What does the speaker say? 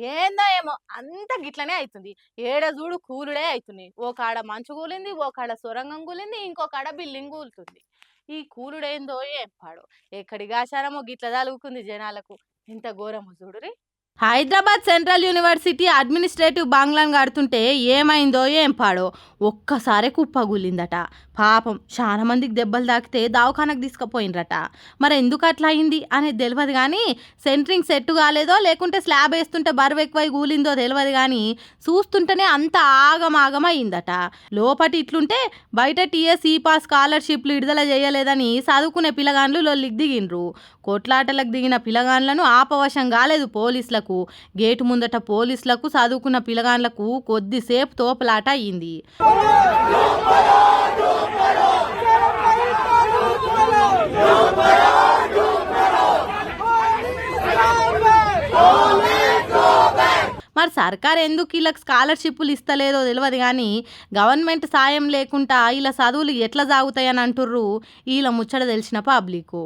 ఏందో ఏమో అంత గిట్లనే అయితుంది. ఏడ జూడు కూలుడే అయితున్నాయి. ఓ కాడ మంచు కూలింది, ఓ కాడ సొరంగం కూలింది, ఇంకో కాడ బిల్డింగ్ కూలుతుంది. ఈ కూలుడేందో ఏం పాడో. ఎక్కడికి ఆచారమో గిట్ల తలుగుకుంది జనాలకు. ఇంత ఘోరమో చూడురి. హైదరాబాద్ సెంట్రల్ యూనివర్సిటీ అడ్మినిస్ట్రేటివ్ బంగ్లాను కడుతుంటే ఏమైందో ఏం పాడో ఒక్కసారి కుప్పగూలిందట. పాపం చాలా మందికి దెబ్బలు తాకితే దవాఖానకు తీసుకుపోయినరట. మరి ఎందుకు అట్లా అయింది అనేది తెలియదు కానీ సెంట్రింగ్ సెట్ కాలేదో లేకుంటే స్లాబ్ వేస్తుంటే బరువు ఎక్కువై కూలిందో తెలియదు కానీ చూస్తుంటేనే అంత ఆగమాగం అయిందట. లోపటి ఇట్లుంటే బయట టీఎస్ ఈపాస్ స్కాలర్షిప్లు విడుదల చేయలేదని చదువుకునే పిల్లగాండ్లు లొల్లికి దిగిండ్రు. కొట్లాటలకు దిగిన పిల్లగాండ్లను ఆపవశం కాలేదు పోలీసులకు. గేటు ముందట పోలీసులకు చదువుకున్న పిల్లగాండ్లకు కొద్దిసేపు తోపులాట అయ్యింది. మరి సర్కార్ ఎందుకు వీళ్ళకి స్కాలర్షిప్లు ఇస్తలేదో తెలియదు కానీ గవర్నమెంట్ సాయం లేకుండా వీళ్ళ చదువులు ఎట్లా సాగుతాయని అంటుర్రు వీళ్ళ ముచ్చట తెలిసిన పబ్లిక్.